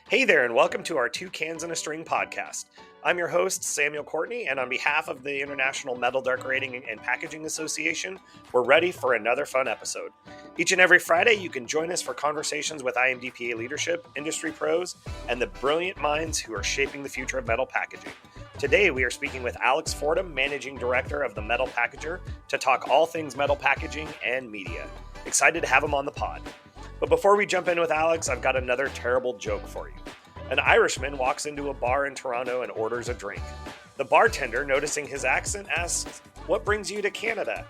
Hey there, and welcome to our Two Cans and a String podcast. I'm your host, Samuel Courtney, and on behalf of the International Metal Decorating and Packaging Association, we're ready for another fun episode. Each and every Friday, you can join us for conversations with IMDPA leadership, industry pros, and the brilliant minds who are shaping the future of metal packaging. Today, we are speaking with Alex Fordham, Managing Director of the Metal Packager, to talk all things metal packaging and media. Excited to have him on the pod. But before we jump in with Alex, I've got another terrible joke for you. An Irishman walks into a bar in Toronto and orders a drink. The bartender, noticing his accent, asks, "What brings you to Canada?"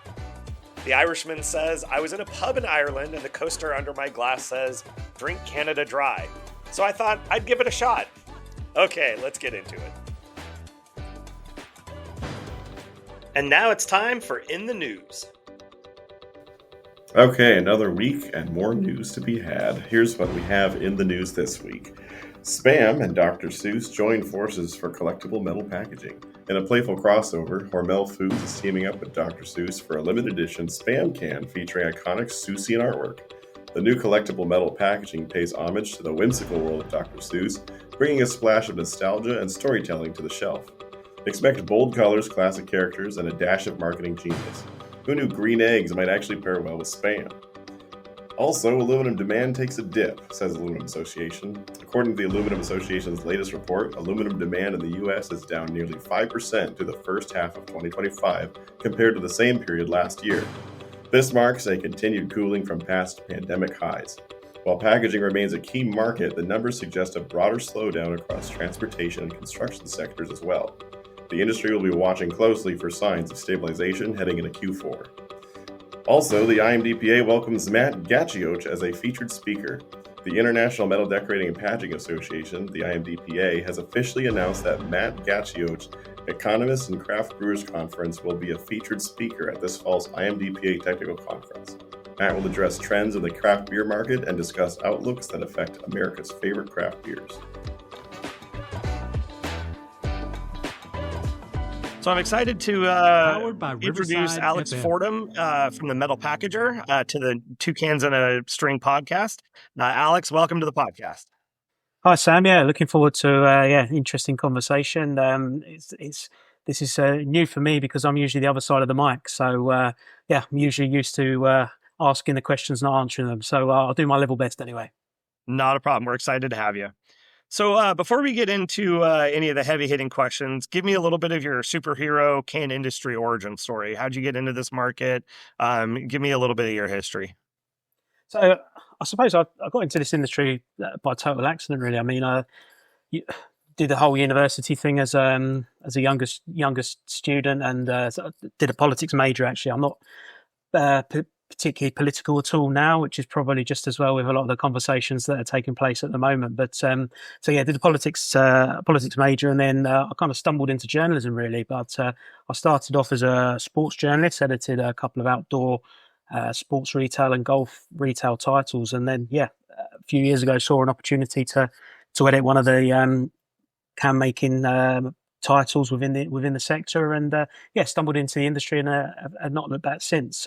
The Irishman says, "I was in a pub in Ireland and the coaster under my glass says, 'Drink Canada dry.' So I thought I'd give it a shot." Okay, let's get into it. And now it's time for In the News. Okay, another week and more news to be had. Here's what we have in the news this week. Spam and Dr. Seuss join forces for collectible metal packaging. In a playful crossover, Hormel Foods is teaming up with Dr. Seuss for a limited edition Spam can featuring iconic Seussian artwork. The new collectible metal packaging pays homage to the whimsical world of Dr. Seuss, bringing a splash of nostalgia and storytelling to the shelf. Expect bold colors, classic characters, and a dash of marketing genius. Who knew green eggs might actually pair well with Spam? Also, aluminum demand takes a dip, says the Aluminum Association. According to the Aluminum Association's latest report, aluminum demand in the U.S. is down nearly 5% through the first half of 2025 compared to the same period last year. This marks a continued cooling from past pandemic highs. While packaging remains a key market, the numbers suggest a broader slowdown across transportation and construction sectors as well. The industry will be watching closely for signs of stabilization heading into Q4. Also, the IMDPA welcomes Matt Gaccioch as a featured speaker. The International Metal Decorating and Packaging Association, the IMDPA, has officially announced that Matt Gaccioch, Economists and Craft Brewers Conference, will be a featured speaker at this fall's IMDPA Technical Conference. Matt will address trends in the craft beer market and discuss outlooks that affect America's favorite craft beers. So I'm excited to introduce Alex Fordham from the Metal Packager to the Two Cans and a String podcast. Alex, welcome to the podcast. Hi, Sam. Yeah, looking forward to interesting conversation. This is new for me because I'm usually the other side of the mic. So I'm usually used to asking the questions, not answering them. So I'll do my level best anyway. Not a problem. We're excited to have you. So before we get into any of the heavy-hitting questions, give me a little bit of your superhero can industry origin story. How'd you get into this market? Give me a little bit of your history. So I suppose I got into this industry by total accident, really. I mean, I did the whole university thing as a youngest student and did a politics major, actually. I'm not particularly political at all now, which is probably just as well with a lot of the conversations that are taking place at the moment. But did the politics major, and then I kind of stumbled into journalism, really. But I started off as a sports journalist, edited a couple of outdoor sports retail and golf retail titles, and then a few years ago saw an opportunity to edit one of the can making titles within the sector, and stumbled into the industry and have not looked back since.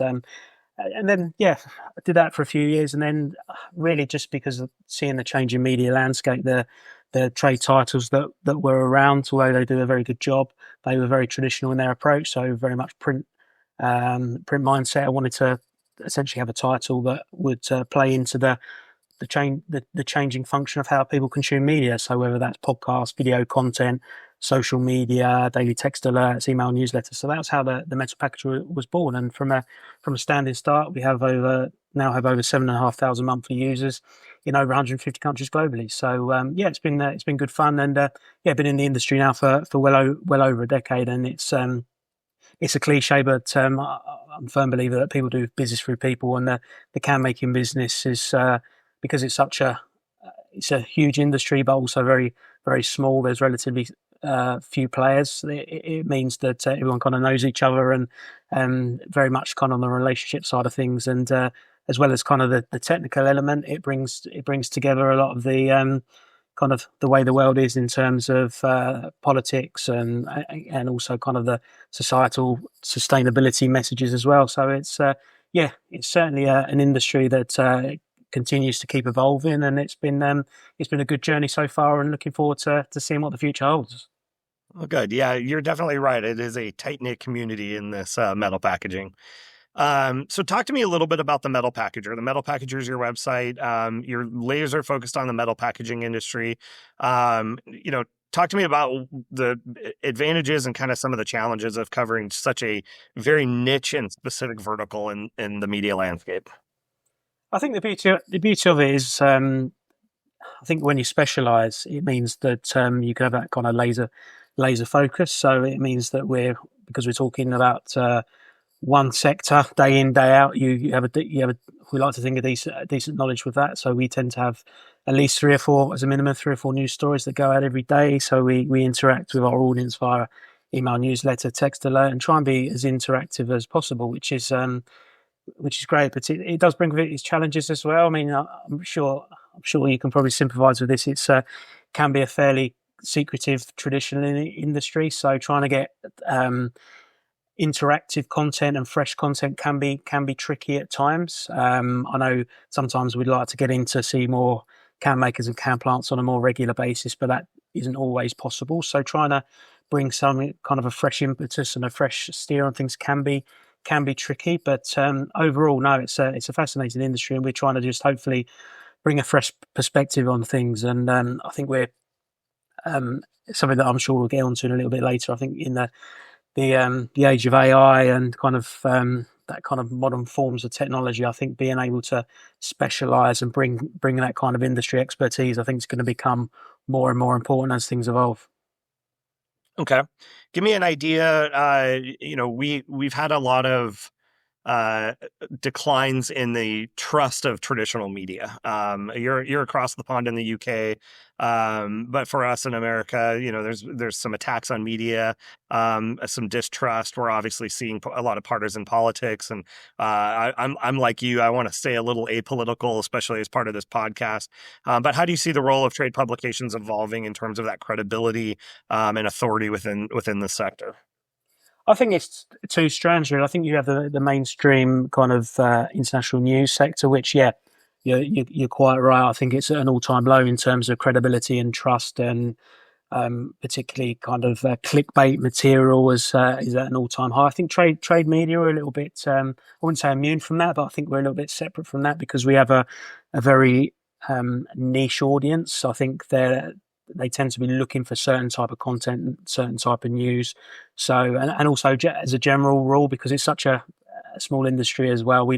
And then, I did that for a few years, and then really just because of seeing the changing media landscape, the trade titles that were around, although they do a very good job, they were very traditional in their approach, so very much print mindset. I wanted to essentially have a title that would play into the changing function of how people consume media. So whether that's podcast, video content, social media, daily text alerts, email newsletters. So that's how the Metal Packager was born. And from a standing start, we have over 7,500 monthly users in over 150 countries globally. So it's been good fun, and been in the industry now for well over a decade. And it's a cliche, but I'm a firm believer that people do business through people, and the can making business is because it's a huge industry, but also very, very small. There's relatively few players. It means that everyone kind of knows each other, and very much kind of on the relationship side of things, and as well as kind of the technical element, it brings together a lot of the kind of the way the world is in terms of politics and also kind of the societal sustainability messages as well. So it's certainly an industry that continues to keep evolving, and it's been a good journey so far, and looking forward to seeing what the future holds. Well, good. Yeah, you're definitely right. It is a tight-knit community in this metal packaging. So talk to me a little bit about the Metal Packager. The Metal Packager is your website. You're laser focused on the metal packaging industry. Talk to me about the advantages and kind of some of the challenges of covering such a very niche and specific vertical in the media landscape. I think the beauty of it is, I think when you specialize, it means that you can have that kind of laser focus. So it means that because we're talking about one sector day in, day out, you have we like to think a decent knowledge with that. So we tend to have at least 3 or 4, as a minimum, 3 or 4 news stories that go out every day. So we interact with our audience via email, newsletter, text alert, and try and be as interactive as possible, which is great. But it does bring with it its challenges as well. I mean, I'm sure you can probably sympathise with this. It's can be a fairly secretive traditional industry. So trying to get interactive content and fresh content can be tricky at times. I know sometimes we'd like to get in to see more can makers and can plants on a more regular basis, but that isn't always possible. So trying to bring some kind of a fresh impetus and a fresh steer on things can be tricky. But overall, no, it's a fascinating industry, and we're trying to just hopefully bring a fresh perspective on things. And I think we're something that I'm sure we'll get onto in a little bit later. I think in the age of AI and kind of that kind of modern forms of technology, I think being able to specialize and bring that kind of industry expertise, I think is going to become more and more important as things evolve. Okay, give me an idea. We've had a lot of declines in the trust of traditional media. You're across the pond in the UK, but for us in America, there's some attacks on media, some distrust. We're obviously seeing a lot of partisan politics, and I'm like you. I want to stay a little apolitical, especially as part of this podcast. But how do you see the role of trade publications evolving in terms of that credibility and authority within the sector? I think it's two strands, really. I think you have the mainstream kind of international news sector, which, you're quite right. I think it's at an all-time low in terms of credibility and trust, and particularly kind of clickbait material is at an all-time high. I think trade media are a little bit, I wouldn't say immune from that, but I think we're a little bit separate from that because we have a very niche audience. I think they tend to be looking for certain type of content, certain type of news. So, and also as a general rule, because it's such a small industry as well, we're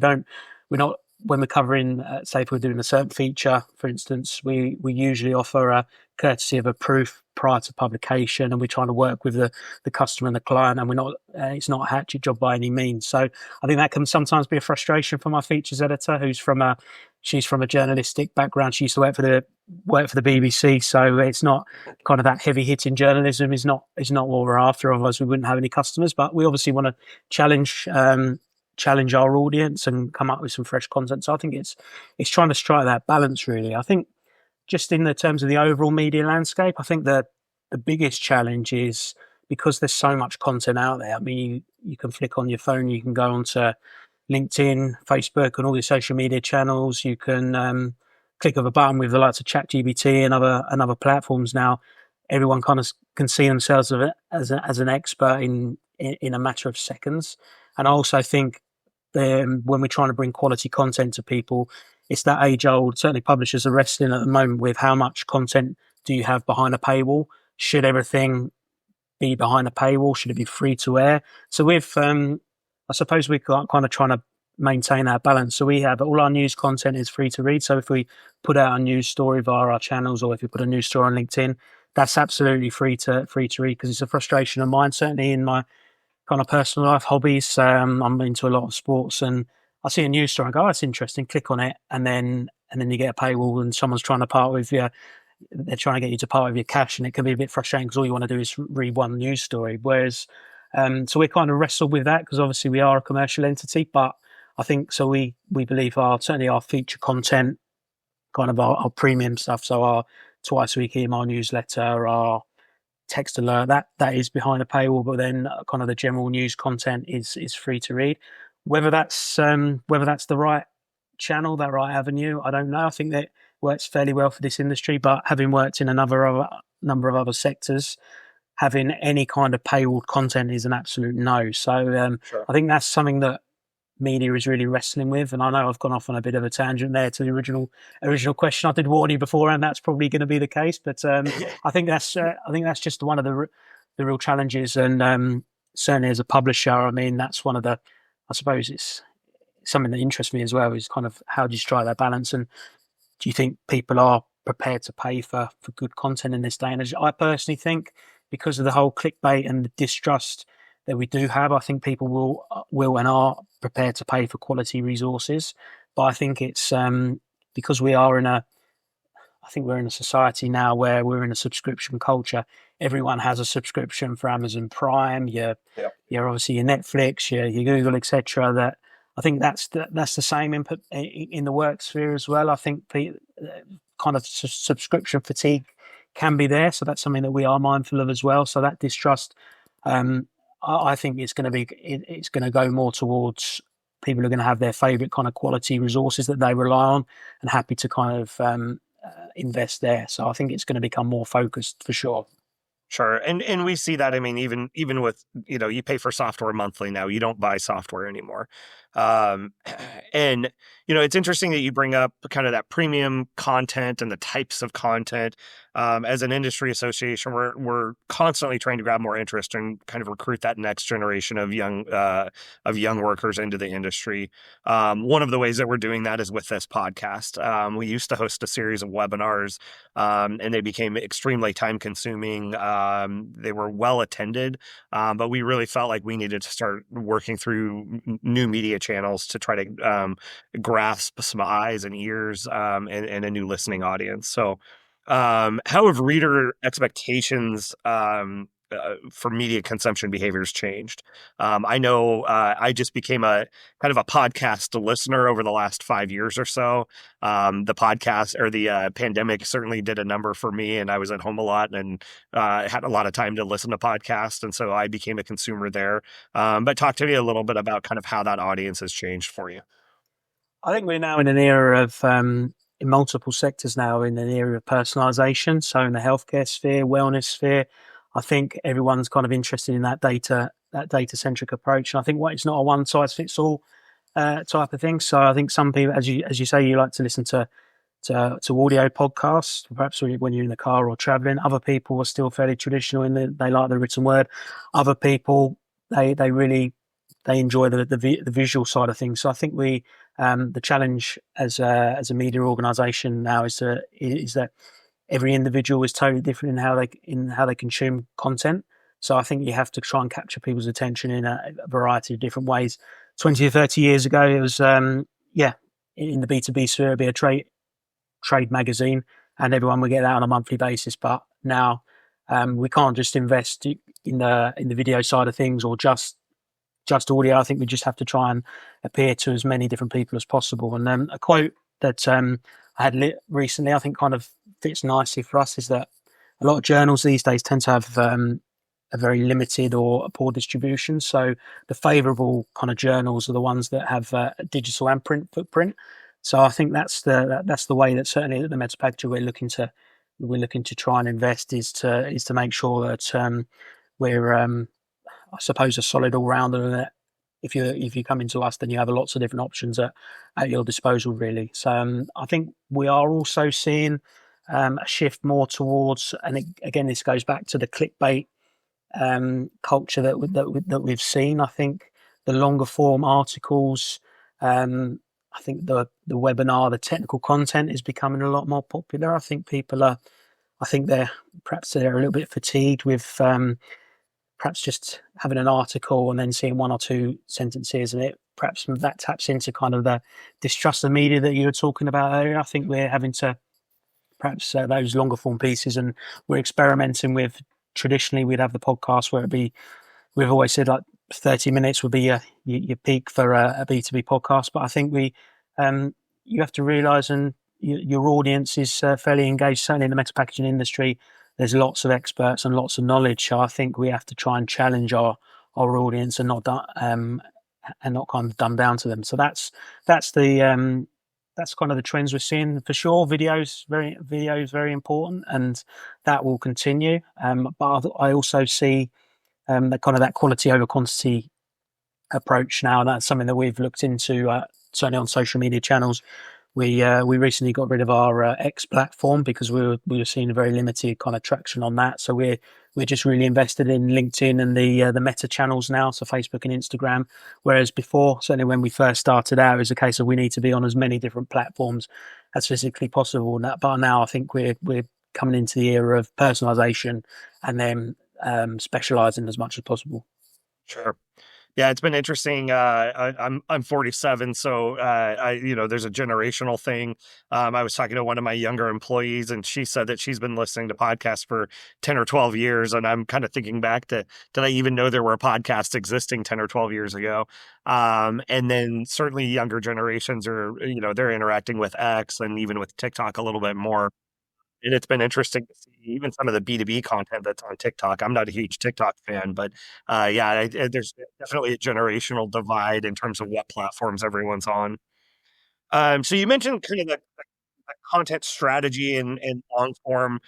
not, when we're covering, say if we're doing a certain feature, for instance, we usually offer a courtesy of a proof prior to publication, and we're trying to work with the customer and the client, and it's not a hatchet job by any means. So I think that can sometimes be a frustration for my features editor, she's from a journalistic background. She used to work for the BBC, so it's not kind of that heavy hitting journalism is not what we're after. Otherwise, we wouldn't have any customers. But we obviously want to challenge our audience and come up with some fresh content. So I think it's trying to strike that balance, really. I think just in the terms of the overall media landscape, I think the biggest challenge is because there's so much content out there. I mean, you can flick on your phone, you can go onto LinkedIn, Facebook, and all the social media channels. You can click of a button with the likes of ChatGPT and other platforms. Now, everyone kind of can see themselves as an expert in a matter of seconds. And I also think when we're trying to bring quality content to people, it's that age-old, certainly publishers are wrestling at the moment with how much content do you have behind a paywall? Should everything be behind a paywall? Should it be free to air? So I suppose we're kind of trying to maintain that balance. So we have all our news content is free to read. So if we put out a news story via our channels, or if we put a news story on LinkedIn, that's absolutely free to read, because it's a frustration of mine, certainly in my kind of personal life, hobbies. I'm into a lot of sports, and I see a news story and go, oh, that's interesting, click on it, and then you get a paywall and someone's trying to part with you. They're trying to get you to part with your cash, and it can be a bit frustrating because all you want to do is read one news story. Whereas, so we kind of wrestle with that because obviously we are a commercial entity, but I think so. We believe certainly our feature content, kind of our premium stuff, so our twice a week email newsletter, our text alert, that is behind a paywall, but then kind of the general news content is free to read. Whether that's the right channel, that right avenue. I don't know. I think that works fairly well for this industry, but having worked in a number of other sectors, having any kind of paywalled content is an absolute no. So Sure. I think that's something that media is really wrestling with. And I know I've gone off on a bit of a tangent there to the original question. I did warn you before, and that's probably going to be the case. But I think that's just one of the real challenges. And certainly as a publisher, I mean, that's one of the, I suppose it's something that interests me as well, is kind of how do you strike that balance, and do you think people are prepared to pay for good content in this day and age? I personally think, because of the whole clickbait and the distrust that we do have, I think people will and are prepared to pay for quality resources. But I think it's because we're in a society now where we're in a subscription culture. Everyone has a subscription for Amazon Prime, you're obviously your Netflix, your Google, etc. That I think that's the same input in the work sphere as well. I think the kind of subscription fatigue can be there, so that's something that we are mindful of as well. So that distrust, I think it's going to go more towards people are going to have their favourite kind of quality resources that they rely on and happy to kind of invest there. So I think it's going to become more focused for sure. Sure. And we see that, I mean, even with, you pay for software monthly now, you don't buy software anymore. And, it's interesting that you bring up kind of that premium content and the types of content. As an industry association, we're constantly trying to grab more interest and kind of recruit that next generation of young workers into the industry. One of the ways that we're doing that is with this podcast. We used to host a series of webinars, and they became extremely time consuming. They were well attended, but we really felt like we needed to start working through new media channels to try to grasp some eyes and ears and a new listening audience. So how have reader expectations for media consumption behaviors changed? I know I just became a kind of a podcast listener over the last 5 years or so. The podcast or the pandemic certainly did a number for me, and I was at home a lot and had a lot of time to listen to podcasts, and so I became a consumer there. But talk to me a little bit about kind of how that audience has changed for you. I think we're now in an era of in multiple sectors now, in an era of personalisation. So in the healthcare sphere, wellness sphere, I think everyone's kind of interested in that data-centric approach. And I think it's not a one-size-fits-all type of thing. So I think some people, as you say, you like to listen to audio podcasts, perhaps when you're in the car or travelling. Other people are still fairly traditional in that they like the written word. Other people, they enjoy the visual side of things. So I think the challenge as a media organisation now is that every individual is totally different in how they consume content. So I think you have to try and capture people's attention in a variety of different ways. 20 or 30 years ago, it was in the B2B sphere, it'd be a trade magazine, and everyone would get that on a monthly basis. But now we can't just invest in the video side of things or just audio. I think we just have to try and appear to as many different people as possible. And a quote that I had recently, I think kind of fits nicely for us, is that a lot of journals these days tend to have a very limited or a poor distribution. So the favourable kind of journals are the ones that have a digital and print footprint. So I think that's the way that certainly at the Meds Packager we're looking to try and invest is to make sure that we're I suppose a solid all-rounder, and that if you come into us, then you have lots of different options at your disposal, really. So I think we are also seeing a shift more towards, and again, this goes back to the clickbait culture that we've seen. I think the longer form articles, I think the webinar, the technical content is becoming a lot more popular. I think they're a little bit fatigued with perhaps just having an article and then seeing one or two sentences, and perhaps that taps into kind of the distrust of media that you were talking about earlier. I think we're having to perhaps those longer form pieces, and we're experimenting with. Traditionally, we'd have the podcast where we've always said like 30 minutes would be your peak for a B2B podcast, but I think you have to realise, and your audience is fairly engaged, certainly in the metal packaging industry. There's lots of experts and lots of knowledge. So I think we have to try and challenge our audience and not kind of dumb down to them. So that's the that's kind of the trends we're seeing for sure. Videos very important, and that will continue. But I also see that quality over quantity approach now, and that's something that we've looked into certainly on social media channels. We recently got rid of our X platform because we were seeing a very limited kind of traction on that. So we're just really invested in LinkedIn and the Meta channels now, so Facebook and Instagram. Whereas before, certainly when we first started out, it was a case of we need to be on as many different platforms as physically possible. But now I think we're coming into the era of personalization and then specializing as much as possible. Sure. Yeah, it's been interesting. I'm 47, so there's a generational thing. I was talking to one of my younger employees, and she said that she's been listening to podcasts for 10 or 12 years, and I'm kind of thinking back to, did I even know there were podcasts existing 10 or 12 years ago? And then certainly younger generations are, they're interacting with X and even with TikTok a little bit more. And it's been interesting to see even some of the B2B content that's on TikTok. I'm not a huge TikTok fan, but there's definitely a generational divide in terms of what platforms everyone's on. So you mentioned kind of the content strategy and long form.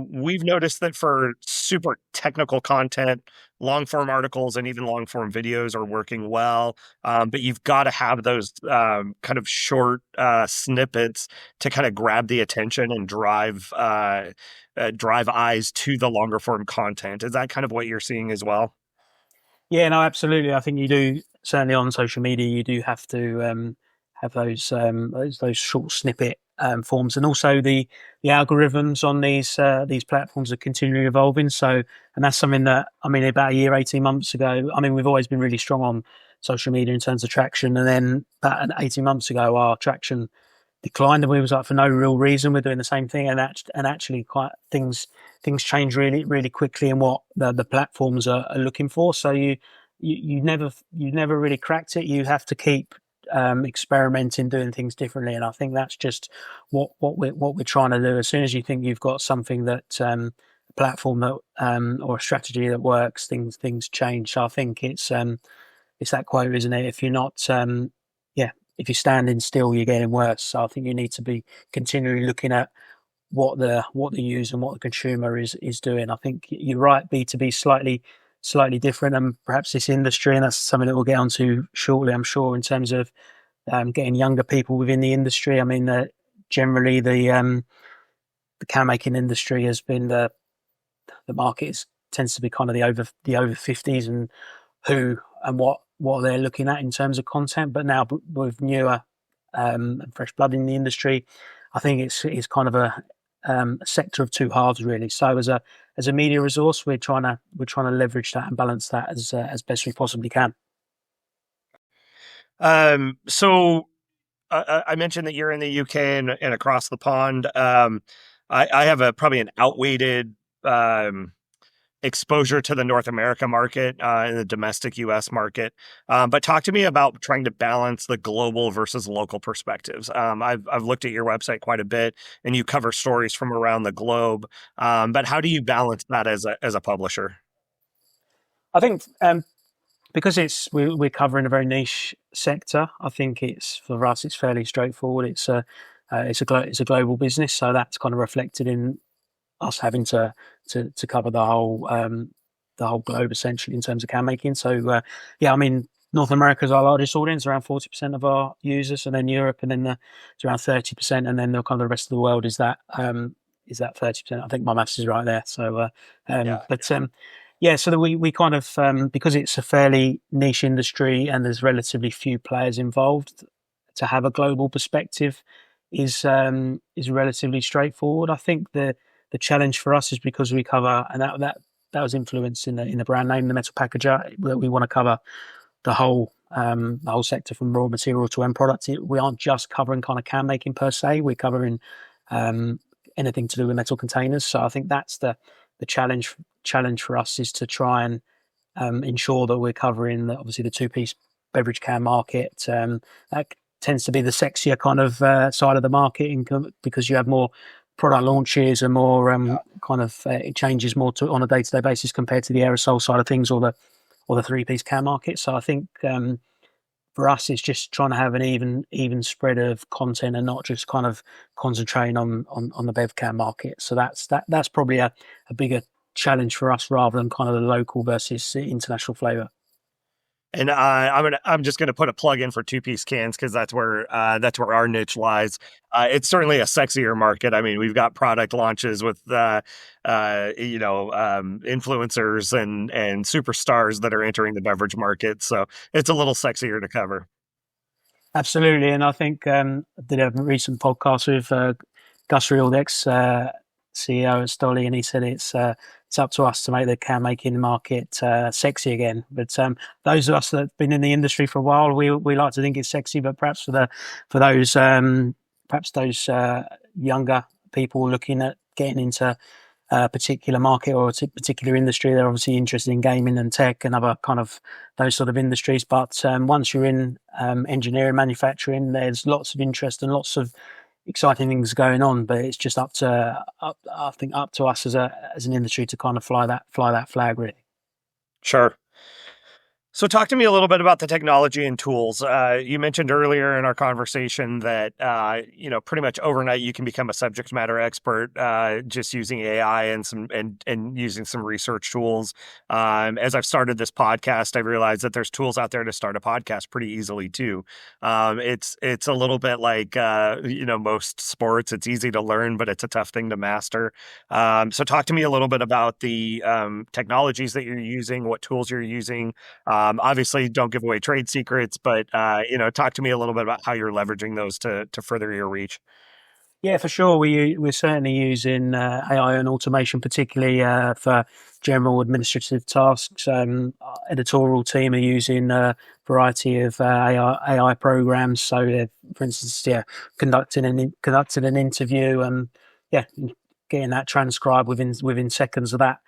We've noticed that for super technical content, long form articles and even long form videos are working well. But you've got to have those kind of short snippets to kind of grab the attention and drive eyes to the longer form content. Is that kind of what you're seeing as well? Yeah, no, absolutely. I think you do, certainly on social media, you do have to have those short snippet forms, and also the algorithms on these platforms are continually evolving. So, and that's something that, about a year, 18 months ago, we've always been really strong on social media in terms of traction, and then about 18 months ago, our traction declined, and we was like, for no real reason, we're doing the same thing, and actually quite things change really, really quickly, and what the platforms are looking for. So you never really cracked it. You have to keep experimenting, doing things differently, and I think that's just what we're trying to do. As soon as you think you've got something that a platform that or a strategy that works, things change. So I think it's that quote, isn't it? If you're not if you're standing still, you're getting worse. So I think you need to be continually looking at what the user and what the consumer is doing. I think you're right, B2B slightly different, and perhaps this industry, and that's something that we'll get onto shortly, I'm sure, in terms of getting younger people within the industry. Generally the can making industry has been the market tends to be kind of the over 50s and who and what they're looking at in terms of content. But now with newer and fresh blood in the industry, I think it's kind of a sector of two halves, really. So as a media resource, we're trying to leverage that and balance that as best we possibly can. So I mentioned that you're in the UK and across the pond. I have probably an outweighted exposure to the North America market and the domestic US market. But talk to me about trying to balance the global versus local perspectives. I've looked at your website quite a bit, and you cover stories from around the globe. But how do you balance that as a publisher? I think because we're covering a very niche sector, I think for us it's fairly straightforward. It's a global business, so that's kind of reflected in us having to cover the whole globe essentially in terms of can making. So North America is our largest audience, around 40% of our users, and then Europe, and then it's around 30%, and then the kind of the rest of the world is that 30%. I think my maths is right there. So so that we kind of because it's a fairly niche industry and there's relatively few players involved, to have a global perspective is relatively straightforward. I think the challenge for us is because we cover, and that was influenced in the brand name, the metal packager, that we want to cover the whole sector from raw material to end product. We aren't just covering kind of can making per se. We're covering anything to do with metal containers. So I think that's the challenge for us, is to try and ensure that we're covering obviously the two-piece beverage can market. That tends to be the sexier kind of side of the market, because you have more product launches and more it changes more on a day-to-day basis compared to the aerosol side of things or the three-piece can market. So I think for for us, it's just trying to have an even spread of content and not just kind of concentrating on the bev can market. So that's probably a bigger challenge for us rather than kind of the local versus international flavour. And I'm just gonna put a plug in for 2-piece cans because that's where our niche lies. It's certainly a sexier market. I mean, we've got product launches with influencers and superstars that are entering the beverage market, so it's a little sexier to cover. Absolutely, and I think I did a recent podcast with Gus Reel, the ex CEO at Stolly, and he said it's up to us to make the can making market sexy again. But those of us that have been in the industry for a while, we like to think it's sexy, but perhaps for those younger people looking at getting into a particular market or a particular industry, they're obviously interested in gaming and tech and other kind of those sort of industries. But once you're in engineering, manufacturing, there's lots of interest and lots of exciting things going on, but it's just up to us as an industry to kind of fly that flag, really. Sure. So talk to me a little bit about the technology and tools. You mentioned earlier in our conversation that, pretty much overnight you can become a subject matter expert just using AI and using some research tools. As I've started this podcast, I've realized that there's tools out there to start a podcast pretty easily too. It's a little bit like, most sports. It's easy to learn, but it's a tough thing to master. So talk to me a little bit about the technologies that you're using, what tools you're using. Obviously, don't give away trade secrets, but talk to me a little bit about how you're leveraging those to further your reach. Yeah, for sure. We're certainly using AI and automation, particularly for general administrative tasks. Our editorial team are using a variety of AI programs. So, for instance, conducting an interview and getting that transcribed within seconds of that.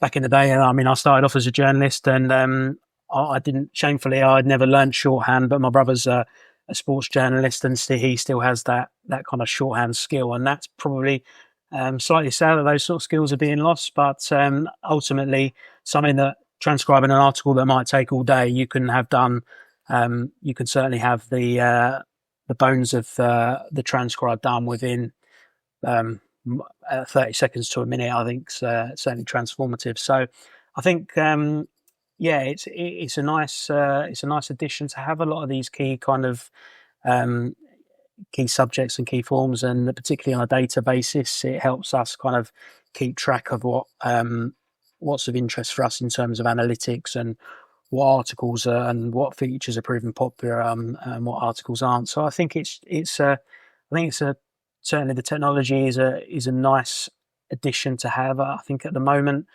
Back in the day, I mean, I started off as a journalist, and I'd never learned shorthand, but my brother's a sports journalist, and he still has that kind of shorthand skill, and that's probably slightly sad that those sort of skills are being lost. But ultimately, something that transcribing an article that might take all day, you can have done. You can certainly have the bones of the transcribe done within 30 seconds to a minute. I think certainly transformative. So I think. It's a nice addition to have a lot of these key kind of key subjects and key forms, and particularly on a data basis, it helps us kind of keep track of what's of interest for us in terms of analytics and what articles are and what features are proving popular and what articles aren't. So I think certainly the technology is a nice addition to have. I think at the moment.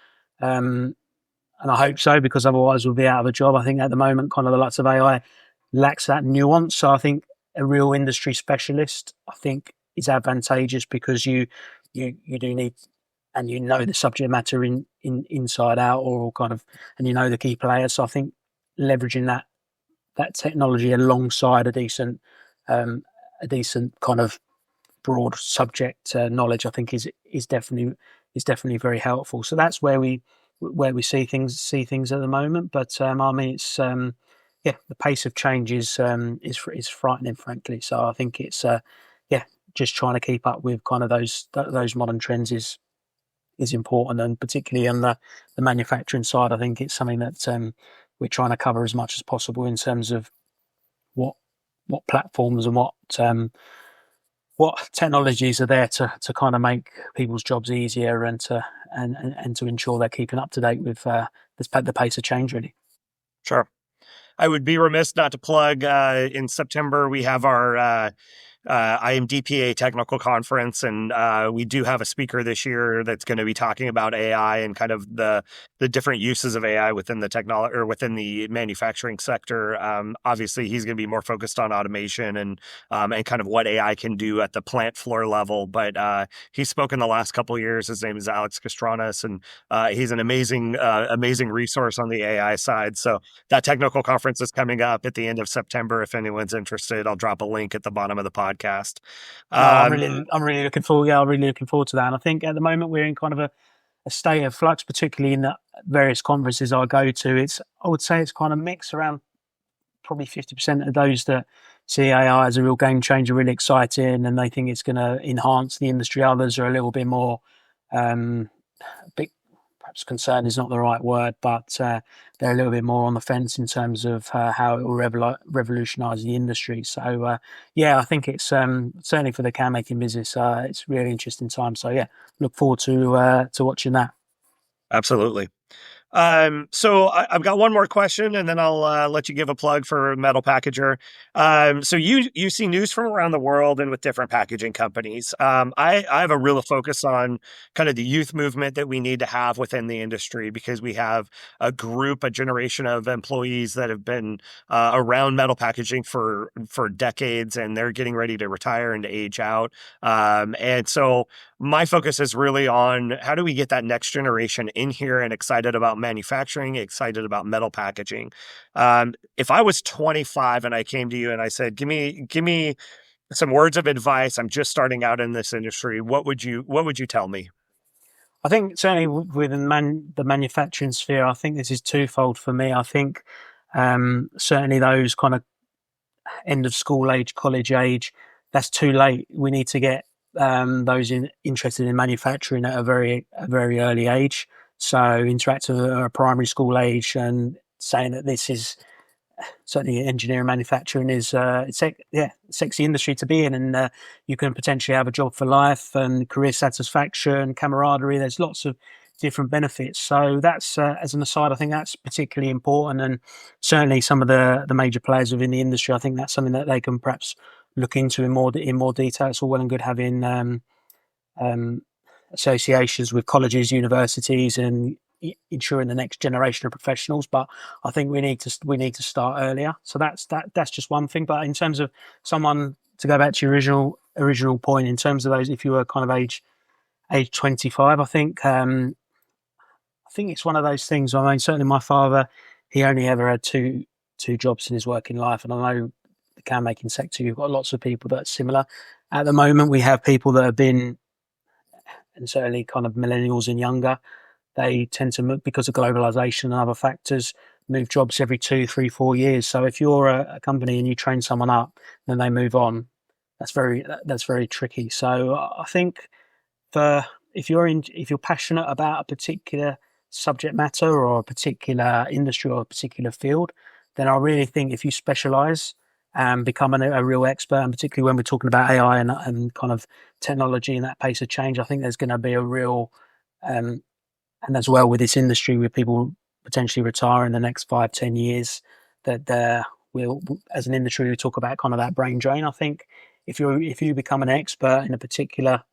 And I hope so, because otherwise we'll be out of a job. I think at the moment, kind of the likes of AI lacks that nuance. So I think a real industry specialist, I think, is advantageous because you do need, and the subject matter inside out, or kind of, and the key players. So I think leveraging that technology alongside a decent kind of broad subject knowledge, I think is definitely very helpful. So that's where we see things at the moment. But I mean, it's the pace of change is frightening, frankly. So I think it's just trying to keep up with kind of those modern trends is important, and particularly on the manufacturing side, I think it's something that we're trying to cover as much as possible in terms of what platforms and what technologies are there to kind of make people's jobs easier and to ensure they're keeping up to date with the pace of change, really. Sure. I would be remiss not to plug, in September, we have our IMDPA technical conference, and we do have a speaker this year that's going to be talking about AI and kind of the different uses of AI within the technology or within the manufacturing sector. Obviously, he's going to be more focused on automation and kind of what AI can do at the plant floor level. But he's spoken the last couple of years. His name is Alex Fordham, and he's an amazing resource on the AI side. So that technical conference is coming up at the end of September. If anyone's interested, I'll drop a link at the bottom of the podcast. I'm really looking forward. Yeah, I'm really looking forward to that. And I think at the moment we're in kind of a state of flux, particularly in the various conferences I go to. I would say it's kind of mixed around probably 50% of those that see AI as a real game changer, really exciting, and they think it's going to enhance the industry. Others are a little bit more, bit, perhaps concerned is not the right word, but they're a little bit more on the fence in terms of how it will revolutionise the industry. So I think it's certainly for the can making business, it's a really interesting time. So yeah, look forward to watching that. Absolutely. So I've got one more question, and then I'll let you give a plug for Metal Packager. So you see news from around the world and with different packaging companies. I have a real focus on kind of the youth movement that we need to have within the industry, because we have a generation of employees that have been around metal packaging for decades, and they're getting ready to retire and to age out. And so my focus is really on how do we get that next generation in here and excited about manufacturing, excited about metal packaging. If I was 25 and I came to you and I said, give me some words of advice, I'm just starting out in this industry, what would you tell me? I think certainly within the manufacturing sphere, I think this is twofold for me. I think certainly those kind of end of school age, college age, that's too late. We need to get those interested in manufacturing at a very early age. So interacting at a primary school age and saying that this is certainly engineering manufacturing is sexy industry to be in, and you can potentially have a job for life and career satisfaction, camaraderie. There's lots of different benefits. So that's as an aside, I think that's particularly important, and certainly some of the major players within the industry, I think that's something that they can perhaps look into in more detail. It's all well and good having associations with colleges, universities, and ensuring the next generation of professionals. But I think we need to start earlier. So that's just one thing. But in terms of someone, to go back to your original point, in terms of those, if you were kind of age 25, I think it's one of those things. I mean, certainly my father, he only ever had two jobs in his working life, and I know the can making sector, you've got lots of people that are similar. At the moment, we have people that have been, and certainly kind of millennials and younger, they tend to move, because of globalization and other factors, move jobs every 2, 3, 4 years. So if you're a company and you train someone up, then they move on. That's very tricky. So I think if you're passionate about a particular subject matter or a particular industry or a particular field, then I really think if you specialize and become a real expert, and particularly when we're talking about AI and kind of technology and that pace of change, I think there's going to be a real, and as well with this industry, with people potentially retire in the next 5-10 years, that we'll, as an industry, we talk about kind of that brain drain. I think if you become an expert in a particular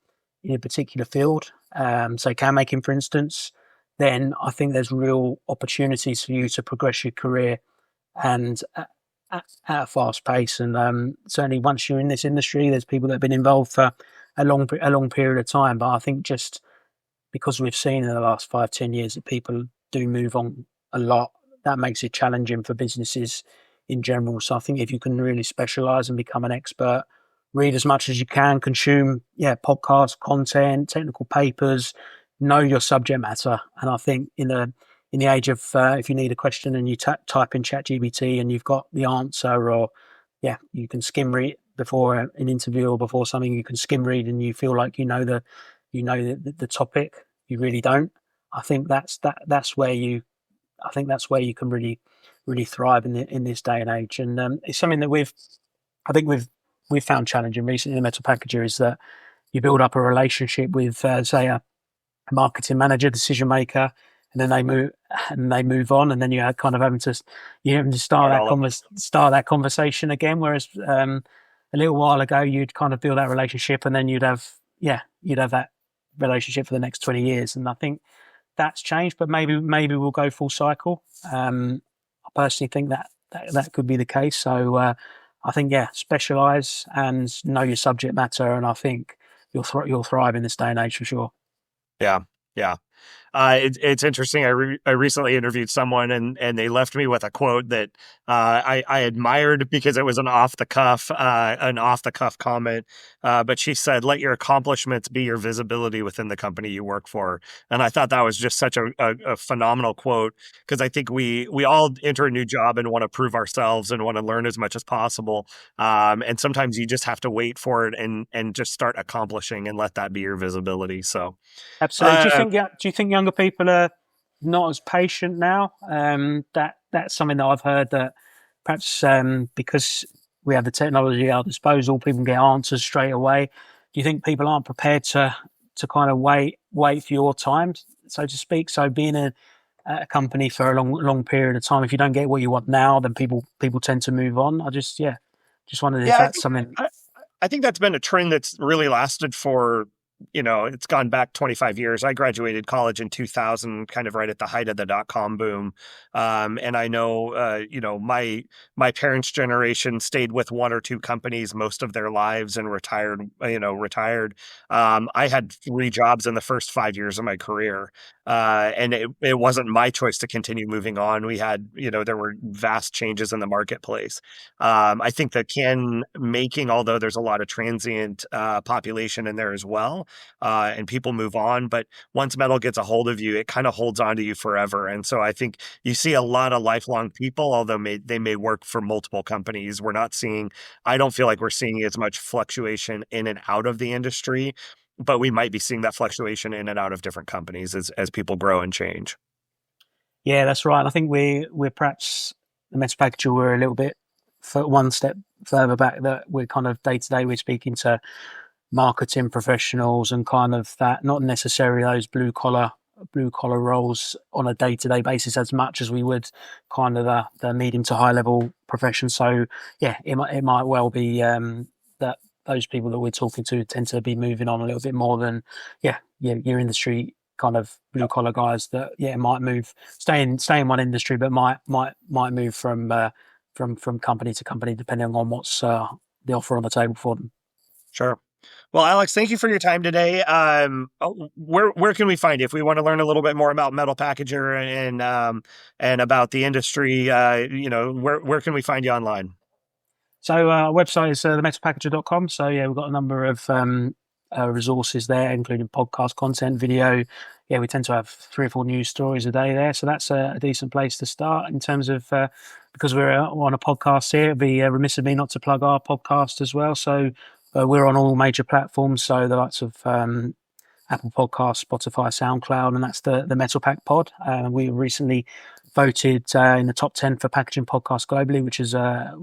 field, say can making, for instance, then I think there's real opportunities for you to progress your career and at a fast pace. And certainly once you're in this industry, there's people that have been involved for a long period of time. But I think just because we've seen in the last 5-10 years that people do move on a lot, that makes it challenging for businesses in general. So I think if you can really specialize and become an expert, read as much as you can, consume podcasts, content, technical papers, know your subject matter. And I think in the age of if you need a question and you type in ChatGPT and you've got the answer, or you can skim read before an interview or before something, you can skim read and you feel like you know the topic. You really don't. I think that's where you can really thrive in this day and age. And it's something that we've found challenging recently in the Metal Packager, is that you build up a relationship with say a marketing manager, decision maker, and then they move on, and then you are kind of having to start that conversation again. Whereas a little while ago, you'd kind of build that relationship, and then you'd have that relationship for the next 20 years. And I think that's changed, but maybe we'll go full cycle. I personally think that could be the case. So I think specialize and know your subject matter, and I think you'll thrive in this day and age for sure. Yeah. It's interesting. I recently interviewed someone and they left me with a quote that I admired because it was an off the cuff comment. But she said, "Let your accomplishments be your visibility within the company you work for." And I thought that was just such a phenomenal quote, because I think we all enter a new job and want to prove ourselves and want to learn as much as possible. And sometimes you just have to wait for it and just start accomplishing and let that be your visibility. So absolutely. Do you think younger people are not as patient now? That's something that I've heard, that perhaps because we have the technology at our disposal, people can get answers straight away. Do you think people aren't prepared to kind of wait for your time, so to speak? So being at a company for a long period of time, if you don't get what you want now, then people tend to move on. I just wondered if that's something. I think that's been a trend that's really lasted for, it's gone back 25 years. I graduated college in 2000, kind of right at the height of the .com boom. And I know, my parents' generation stayed with one or two companies most of their lives and retired. I had 3 jobs in the first 5 years of my career. And it wasn't my choice to continue moving on. We had, there were vast changes in the marketplace. I think the can making, although there's a lot of transient population in there as well, and people move on, but once metal gets a hold of you, it kind of holds on to you forever. And so I think you see a lot of lifelong people, although they may work for multiple companies. I don't feel like we're seeing as much fluctuation in and out of the industry, but we might be seeing that fluctuation in and out of different companies as people grow and change. Yeah, that's right. I think we're perhaps, the metal packager, we're a little bit one step further back, that we're kind of day to day, we're speaking to marketing professionals and kind of that, not necessarily those blue collar roles on a day to day basis as much as we would kind of the medium to high level profession. So yeah, it might well be that those people that we're talking to tend to be moving on a little bit more than your industry kind of blue collar guys that might stay in one industry, but might move from company to company depending on what's the offer on the table for them. Sure. Well, Alex, thank you for your time today. Where can we find you if we want to learn a little bit more about Metal Packager and about the industry? Where can we find you online? So our website is themetalpackager.com. So yeah, we've got a number of resources there, including podcast content, video. Yeah, we tend to have 3 or 4 news stories a day there. So that's a decent place to start in terms of, because we're on a podcast here, it'd be remiss of me not to plug our podcast as well. So we're on all major platforms. So the likes of Apple Podcasts, Spotify, SoundCloud, and that's the Metal Pack Pod. We recently voted in the top 10 for packaging podcasts globally, which is a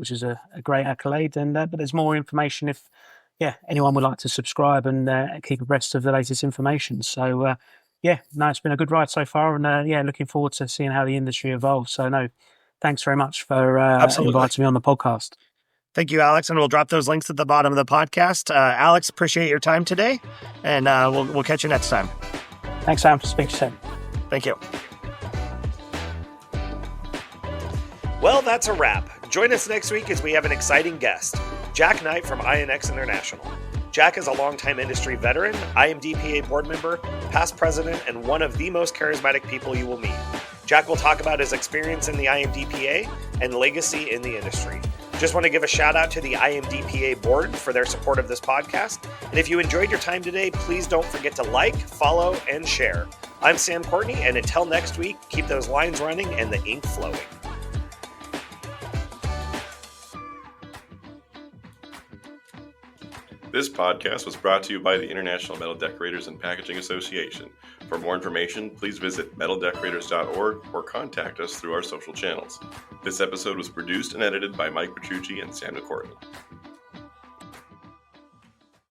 great accolade. And but there's more information if anyone would like to subscribe and keep abreast of the latest information. So it's been a good ride so far, and looking forward to seeing how the industry evolves. So thanks very much for inviting me on the podcast. Thank you, Alex, and we'll drop those links at the bottom of the podcast. Alex, appreciate your time today, and we'll catch you next time. Thanks, Sam. Speak to you soon. Thank you. Well, that's a wrap. Join us next week as we have an exciting guest, Jack Knight from INX International. Jack is a longtime industry veteran, IMDPA board member, past president, and one of the most charismatic people you will meet. Jack will talk about his experience in the IMDPA and legacy in the industry. Just want to give a shout out to the IMDPA board for their support of this podcast. And if you enjoyed your time today, please don't forget to like, follow, and share. I'm Sam Courtney, and until next week, keep those lines running and the ink flowing. This podcast was brought to you by the International Metal Decorators and Packaging Association. For more information, please visit metaldecorators.org or contact us through our social channels. This episode was produced and edited by Mike Petrucci and Samuel Courtney.